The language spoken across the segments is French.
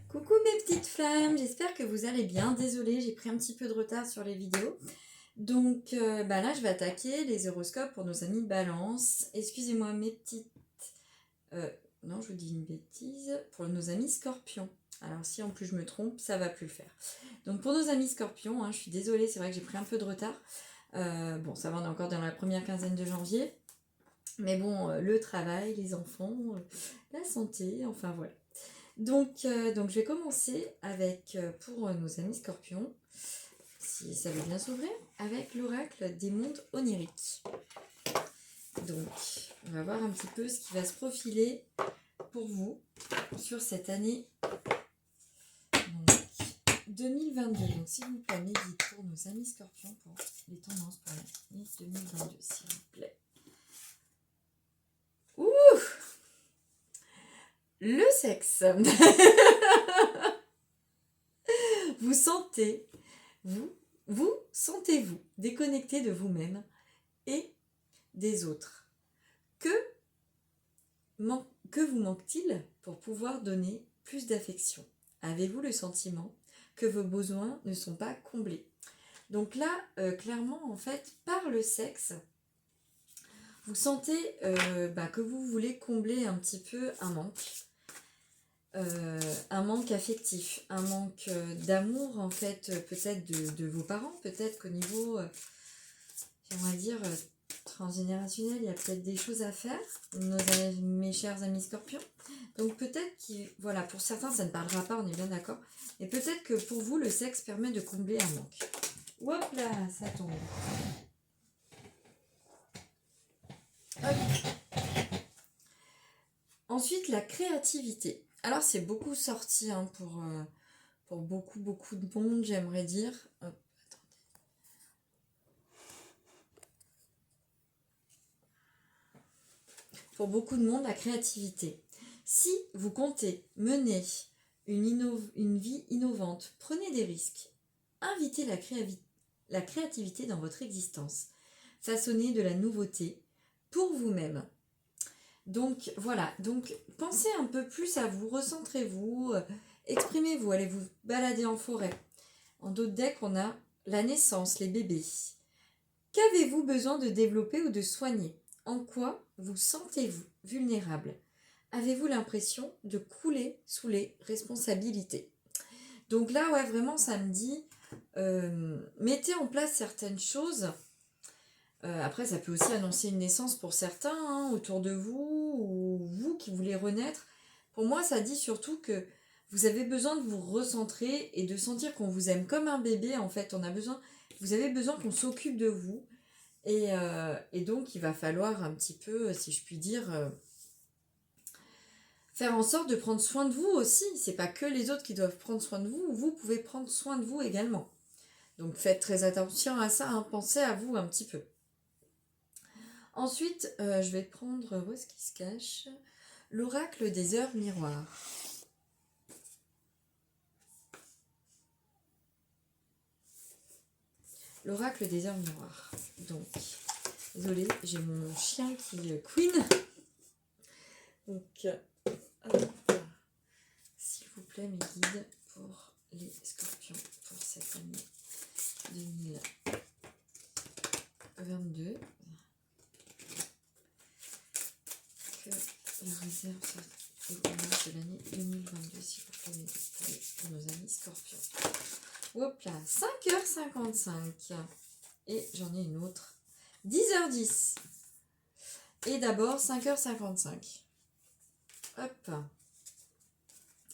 Coucou mes petites flammes, j'espère que vous allez bien. Désolée, j'ai pris un petit peu de retard sur les vidéos. Donc là, je vais attaquer les horoscopes pour nos amis Balance. Excusez-moi mes petites... non, je vous dis une bêtise. Pour nos amis Scorpions. Alors si en plus je me trompe, ça va plus le faire. Donc pour nos amis Scorpions, je suis désolée, c'est vrai que j'ai pris un peu de retard. Bon, ça va, on est encore dans la première quinzaine de janvier. Mais bon, le travail, les enfants, la santé, enfin voilà. Donc je vais commencer avec, pour nos amis Scorpions, si ça veut bien s'ouvrir, avec l'oracle des mondes oniriques. Donc, on va voir un petit peu ce qui va se profiler pour vous sur cette année 2022. Donc, s'il vous plaît, mes guides pour nos amis Scorpions, pour les tendances pour l'année 2022, s'il vous plaît. Ouh! Le sexe. Vous sentez, vous sentez-vous déconnecté de vous-même et des autres. Que vous manque-t-il pour pouvoir donner plus d'affection? Avez-vous le sentiment que vos besoins ne sont pas comblés? Donc là, clairement, en fait, par le sexe, vous sentez que vous voulez combler un petit peu un manque affectif, un manque d'amour, en fait, peut-être de vos parents, peut-être qu'au niveau, j'aimerais dire, transgénérationnel, il y a peut-être des choses à faire, mes chers amis Scorpions. Donc peut-être voilà, pour certains ça ne parlera pas, on est bien d'accord, mais peut-être que pour vous le sexe permet de combler un manque. Hop là, ça tombe. Hop. Ensuite, la créativité. Alors c'est beaucoup sorti pour beaucoup de monde, j'aimerais dire. Hop. Pour beaucoup de monde, la créativité. Si vous comptez mener une vie innovante, prenez des risques. Invitez la créativité dans votre existence. Façonnez de la nouveauté pour vous-même. Donc voilà, donc pensez un peu plus à vous, recentrez-vous, exprimez-vous, allez vous balader en forêt. En d'autres decks, on a la naissance, les bébés. Qu'avez-vous besoin de développer ou de soigner? En quoi vous sentez-vous vulnérable? Avez-vous l'impression de couler sous les responsabilités? Donc là, ouais, vraiment, ça me dit, mettez en place certaines choses. Après, ça peut aussi annoncer une naissance pour certains, autour de vous, ou vous qui voulez renaître. Pour moi, ça dit surtout que vous avez besoin de vous recentrer et de sentir qu'on vous aime comme un bébé, en fait. Vous avez besoin qu'on s'occupe de vous. Et donc, il va falloir un petit peu, si je puis dire, faire en sorte de prendre soin de vous aussi. C'est pas que les autres qui doivent prendre soin de vous, vous pouvez prendre soin de vous également. Donc, faites très attention à ça, pensez à vous un petit peu. Ensuite, je vais prendre, où est-ce qu'il se cache? L'oracle des heures miroirs. L'oracle des heures miroirs. Donc, désolée, j'ai mon chien qui queen. Donc, s'il vous plaît, mes guides pour les scorpions pour cette année 2022. Que la réserve soit au cours de l'année 2022, s'il vous plaît, pour nos amis scorpions. Hop là, 5h55. Et j'en ai une autre. 10h10. Et d'abord 5h55. Hop.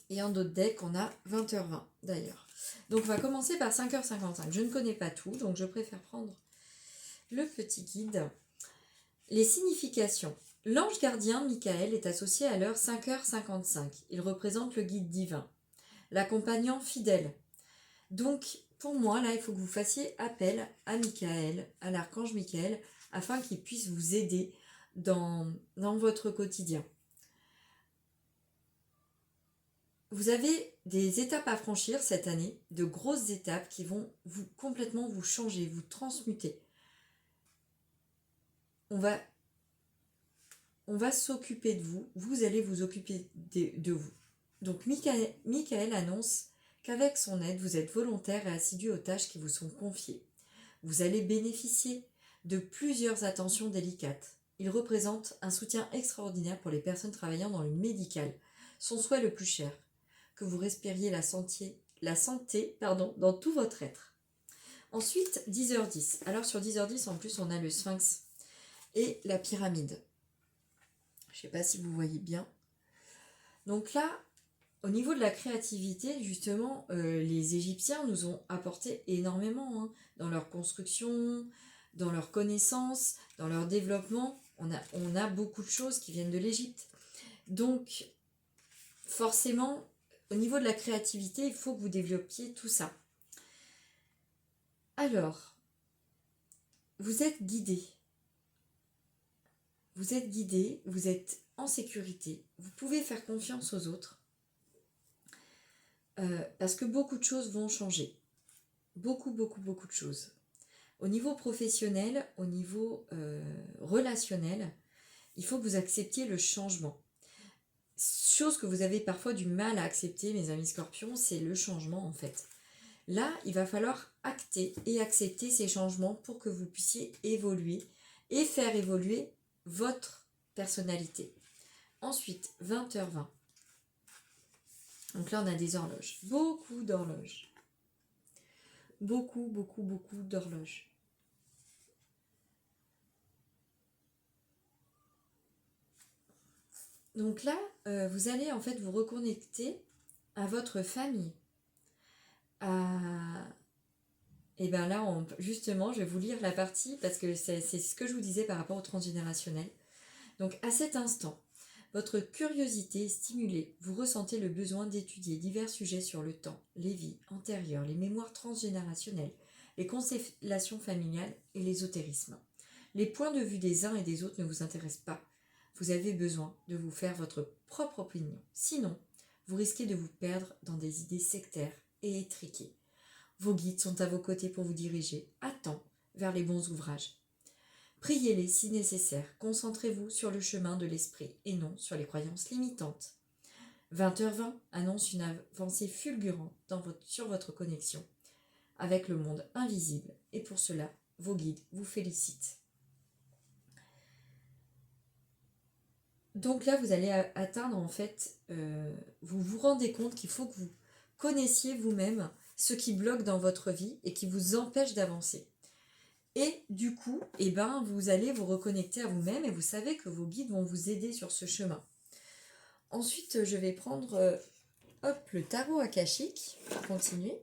Et en d'autres decks, on a 20h20 d'ailleurs. Donc on va commencer par 5h55. Je ne connais pas tout, donc je préfère prendre le petit guide. Les significations. L'ange gardien Michael est associé à l'heure 5h55. Il représente le guide divin, l'accompagnant fidèle. Donc, pour moi, là, il faut que vous fassiez appel à Michael, à l'archange Michael, afin qu'il puisse vous aider dans votre quotidien. Vous avez des étapes à franchir cette année, de grosses étapes qui vont complètement vous changer, vous transmuter. On va s'occuper de vous, vous allez vous occuper de vous. Donc Michael annonce qu'avec son aide, vous êtes volontaire et assidu aux tâches qui vous sont confiées. Vous allez bénéficier de plusieurs attentions délicates. Il représente un soutien extraordinaire pour les personnes travaillant dans le médical. Son souhait le plus cher, que vous respiriez la santé dans tout votre être. Ensuite, 10h10. Alors sur 10h10, en plus, on a le sphinx et la pyramide. Je ne sais pas si vous voyez bien. Donc là, au niveau de la créativité, justement, les Égyptiens nous ont apporté énormément dans leur construction, dans leur connaissance, dans leur développement. On a beaucoup de choses qui viennent de l'Égypte. Donc, forcément, au niveau de la créativité, il faut que vous développiez tout ça. Alors, vous êtes guidé. Vous êtes guidé, vous êtes en sécurité. Vous pouvez faire confiance aux autres. Parce que beaucoup de choses vont changer. Beaucoup de choses. Au niveau professionnel, au niveau relationnel, il faut que vous acceptiez le changement. Chose que vous avez parfois du mal à accepter, mes amis scorpions, c'est le changement en fait. Là, il va falloir acter et accepter ces changements pour que vous puissiez évoluer et faire évoluer votre personnalité. Ensuite, 20h20. Donc là, on a des horloges. Beaucoup d'horloges. Beaucoup d'horloges. Donc là, vous allez en fait vous reconnecter à votre famille. Et bien là, justement, je vais vous lire la partie parce que c'est ce que je vous disais par rapport au transgénérationnel. Donc à cet instant, votre curiosité est stimulée. Vous ressentez le besoin d'étudier divers sujets sur le temps, les vies antérieures, les mémoires transgénérationnelles, les constellations familiales et l'ésotérisme. Les points de vue des uns et des autres ne vous intéressent pas. Vous avez besoin de vous faire votre propre opinion. Sinon, vous risquez de vous perdre dans des idées sectaires et étriquées. Vos guides sont à vos côtés pour vous diriger à temps vers les bons ouvrages. Priez-les si nécessaire. Concentrez-vous sur le chemin de l'esprit et non sur les croyances limitantes. 20h20 annonce une avancée fulgurante sur votre connexion avec le monde invisible et pour cela, vos guides vous félicitent. Donc là, vous allez atteindre en fait, vous vous rendez compte qu'il faut que vous connaissiez vous-même ce qui bloque dans votre vie et qui vous empêche d'avancer. Et du coup, vous allez vous reconnecter à vous-même et vous savez que vos guides vont vous aider sur ce chemin. Ensuite, je vais prendre le tarot akashique pour continuer.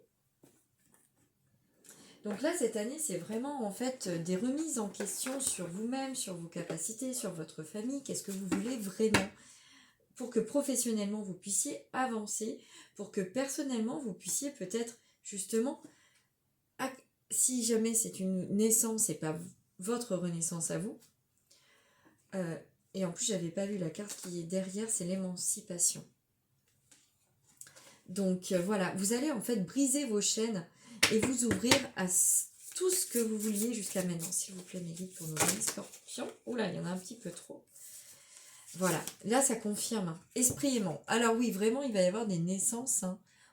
Donc là, cette année, c'est vraiment en fait des remises en question sur vous-même, sur vos capacités, sur votre famille. Qu'est-ce que vous voulez vraiment pour que professionnellement, vous puissiez avancer, pour que personnellement, vous puissiez peut-être justement, si jamais c'est une naissance et pas votre renaissance à vous, et en plus, j'avais pas vu la carte qui est derrière, c'est l'émancipation. Donc voilà, vous allez en fait briser vos chaînes et vous ouvrir à tout ce que vous vouliez jusqu'à maintenant. S'il vous plaît, mes guides pour nos amis scorpions. Oula, il y en a un petit peu trop. Voilà, là ça confirme. Esprit aimant. Alors oui, vraiment, il va y avoir des naissances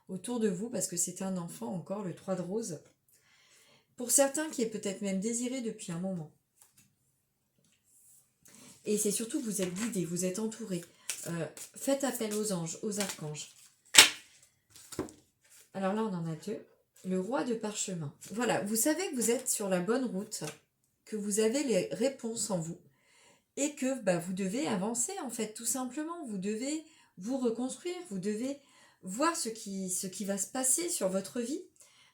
autour de vous parce que c'est un enfant encore, le 3 de rose. Pour certains qui est peut-être même désiré depuis un moment. Et c'est surtout que vous êtes guidés, vous êtes entourés. Faites appel aux anges, aux archanges. Alors là, on en a deux. Le roi de parchemin. Voilà, vous savez que vous êtes sur la bonne route, que vous avez les réponses en vous et que vous devez avancer en fait, tout simplement. Vous devez vous reconstruire, vous devez voir ce qui va se passer sur votre vie.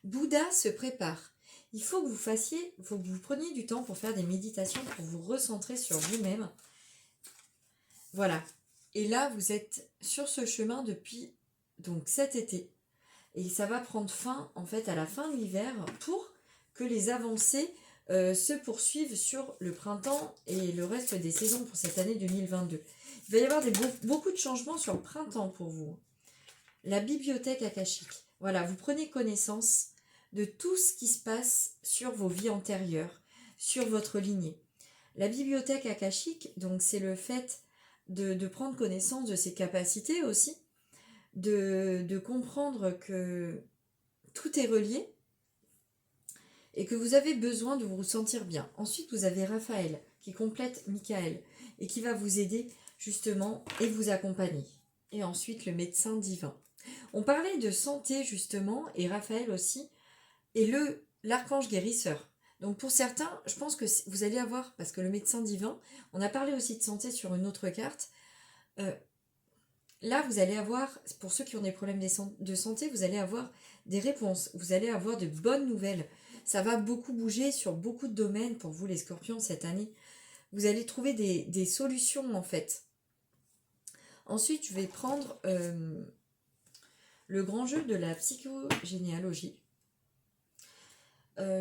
Bouddha se prépare. Il faut que vous preniez du temps pour faire des méditations, pour vous recentrer sur vous-même. Voilà. Et là, vous êtes sur ce chemin depuis donc cet été. Et ça va prendre fin, en fait, à la fin de l'hiver pour que les avancées se poursuivent sur le printemps et le reste des saisons pour cette année 2022. Il va y avoir beaucoup de changements sur le printemps pour vous. La bibliothèque akashique. Voilà, vous prenez connaissance de tout ce qui se passe sur vos vies antérieures, sur votre lignée. La bibliothèque akashique, donc c'est le fait de prendre connaissance de ses capacités aussi, de comprendre que tout est relié et que vous avez besoin de vous sentir bien. Ensuite, vous avez Raphaël qui complète Michael et qui va vous aider justement et vous accompagner. Et ensuite, le médecin divin. On parlait de santé justement et Raphaël aussi et l'archange guérisseur. Donc pour certains, je pense que vous allez avoir, parce que le médecin divin, on a parlé aussi de santé sur une autre carte, là vous allez avoir, pour ceux qui ont des problèmes de santé, vous allez avoir des réponses, vous allez avoir de bonnes nouvelles. Ça va beaucoup bouger sur beaucoup de domaines pour vous les scorpions cette année. Vous allez trouver des solutions en fait. Ensuite, je vais prendre le grand jeu de la psychogénéalogie.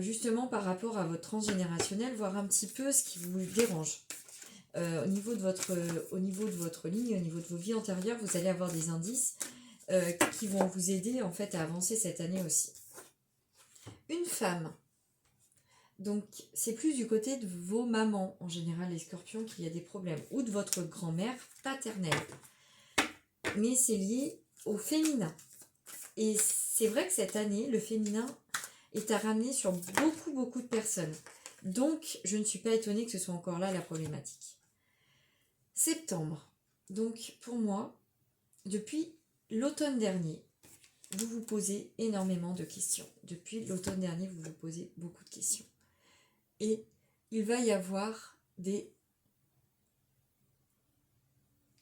Justement par rapport à votre transgénérationnel, voir un petit peu ce qui vous dérange. Au niveau de votre ligne, au niveau de vos vies antérieures, vous allez avoir des indices qui vont vous aider en fait à avancer cette année aussi. Une femme. Donc c'est plus du côté de vos mamans, en général les scorpions, qu'il y a des problèmes, ou de votre grand-mère paternelle. Mais c'est lié au féminin. Et c'est vrai que cette année, le féminin est à ramener sur beaucoup de personnes. Donc, je ne suis pas étonnée que ce soit encore là la problématique. Septembre. Donc, pour moi, depuis l'automne dernier, vous vous posez énormément de questions. Depuis l'automne dernier, vous vous posez beaucoup de questions. Et il va y avoir des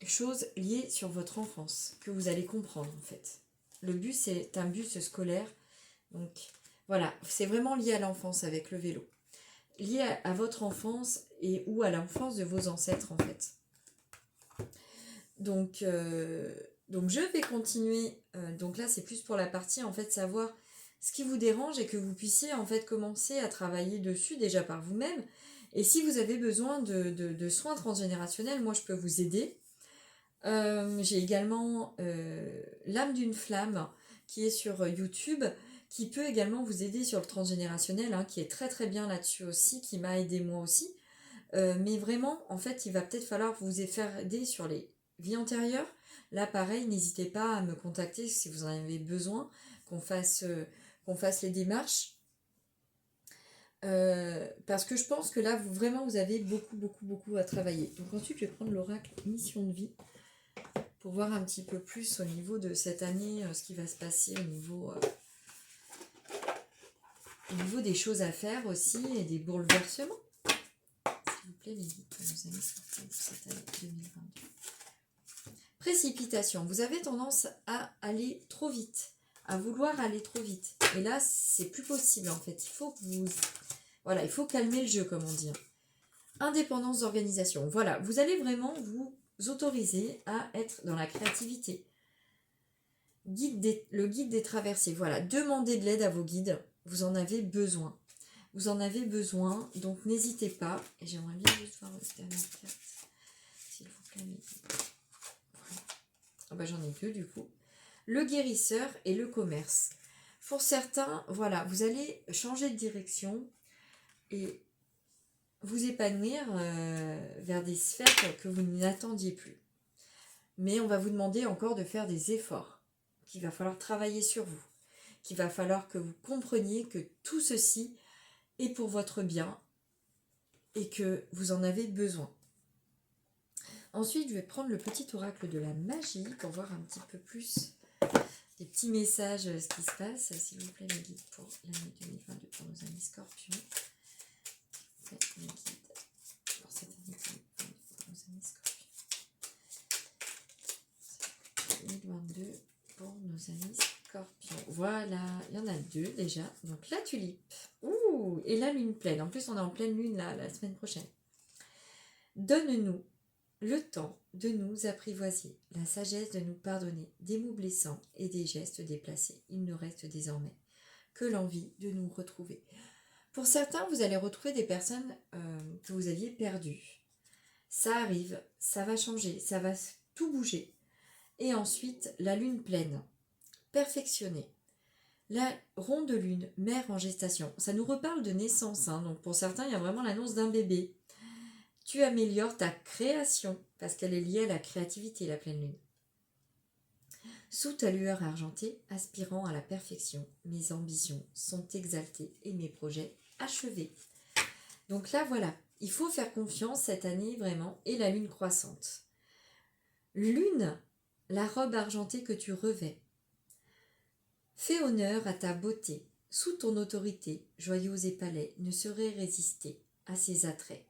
choses liées sur votre enfance que vous allez comprendre en fait. Le bus, c'est un bus scolaire. Donc, voilà, c'est vraiment lié à l'enfance avec le vélo. Lié à votre enfance et ou à l'enfance de vos ancêtres en fait. Donc je vais continuer. Donc là, c'est plus pour la partie en fait savoir ce qui vous dérange et que vous puissiez en fait commencer à travailler dessus déjà par vous-même. Et si vous avez besoin de soins transgénérationnels, moi je peux vous aider. J'ai également l'âme d'une flamme qui est sur YouTube, qui peut également vous aider sur le transgénérationnel, hein, qui est très bien là-dessus aussi, qui m'a aidé moi aussi. Mais vraiment, en fait, il va peut-être falloir vous faire aider sur les vies antérieures. Là, pareil, n'hésitez pas à me contacter si vous en avez besoin, qu'on fasse les démarches. Parce que je pense que là, vous avez beaucoup à travailler. Donc ensuite, je vais prendre l'oracle mission de vie pour voir un petit peu plus au niveau de cette année, ce qui va se passer au niveau des choses à faire aussi et des bouleversements. S'il vous plaît, les guides, nous allons sortir de cette année 2022. Précipitation. Vous avez tendance à aller trop vite, à vouloir aller trop vite. Et là, c'est plus possible en fait. Il faut calmer le jeu, comme on dit. Indépendance d'organisation. Voilà, vous allez vraiment vous autoriser à être dans la créativité. Le guide des traversées. Voilà, demandez de l'aide à vos guides. Vous en avez besoin. Donc n'hésitez pas. Et j'aimerais bien juste voir votre dernière carte, s'il vous plaît. Voilà. J'en ai deux du coup. Le guérisseur et le commerce. Pour certains, voilà, vous allez changer de direction et vous épanouir vers des sphères que vous n'attendiez plus. Mais on va vous demander encore de faire des efforts, qu'il va falloir travailler sur vous, qu'il va falloir que vous compreniez que tout ceci est pour votre bien et que vous en avez besoin. Ensuite, je vais prendre le petit oracle de la magie pour voir un petit peu plus des petits messages, ce qui se passe. S'il vous plaît, mes guides pour l'année 2022 pour nos amis scorpions. Mes guides pour cette année 2022 pour nos amis scorpions. 2022 pour nos amis scorpions. Voilà, il y en a deux déjà. Donc la tulipe. Ouh, et la lune pleine. En plus, on est en pleine lune là, la semaine prochaine. Donne-nous le temps de nous apprivoiser, la sagesse de nous pardonner des mots blessants et des gestes déplacés. Il ne reste désormais que l'envie de nous retrouver. Pour certains, vous allez retrouver des personnes que vous aviez perdues. Ça arrive, ça va changer, ça va tout bouger. Et ensuite, la lune pleine, perfectionnée. La ronde lune, mère en gestation. Ça nous reparle de naissance. Donc pour certains, il y a vraiment l'annonce d'un bébé. Tu améliores ta création parce qu'elle est liée à la créativité, la pleine lune. Sous ta lueur argentée, aspirant à la perfection, mes ambitions sont exaltées et mes projets achevés. Donc là, voilà, il faut faire confiance cette année vraiment, et la lune croissante. Lune, la robe argentée que tu revais. Fais honneur à ta beauté. Sous ton autorité, joyaux et palais ne sauraient résister à ses attraits.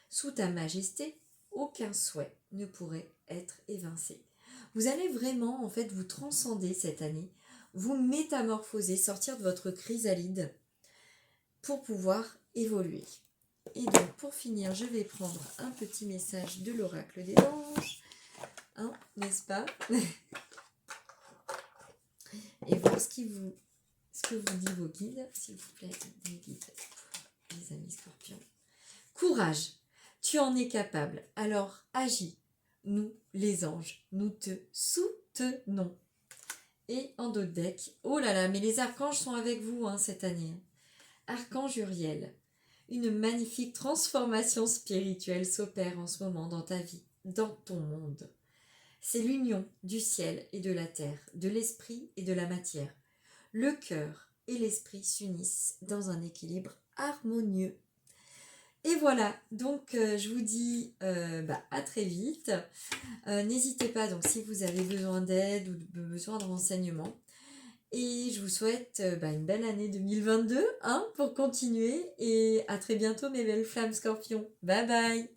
Sous ta majesté, aucun souhait ne pourrait être évincé. Vous allez vraiment, en fait, vous transcender cette année, vous métamorphoser, sortir de votre chrysalide pour pouvoir évoluer. Et donc, pour finir, je vais prendre un petit message de l'oracle des anges, hein, n'est-ce pas? Et voir ce que vous dit vos guides, s'il vous plaît, mes guides, les amis scorpions. Courage, tu en es capable, alors agis. Nous, les anges, nous te soutenons. Et en dos de deck, oh là là, mais les archanges sont avec vous cette année. Archange Uriel, une magnifique transformation spirituelle s'opère en ce moment dans ta vie, dans ton monde. C'est l'union du ciel et de la terre, de l'esprit et de la matière. Le cœur et l'esprit s'unissent dans un équilibre harmonieux. Et voilà, donc je vous dis à très vite. N'hésitez pas, donc si vous avez besoin d'aide ou besoin de renseignements. Et je vous souhaite une belle année 2022 pour continuer. Et à très bientôt mes belles flammes scorpions. Bye bye.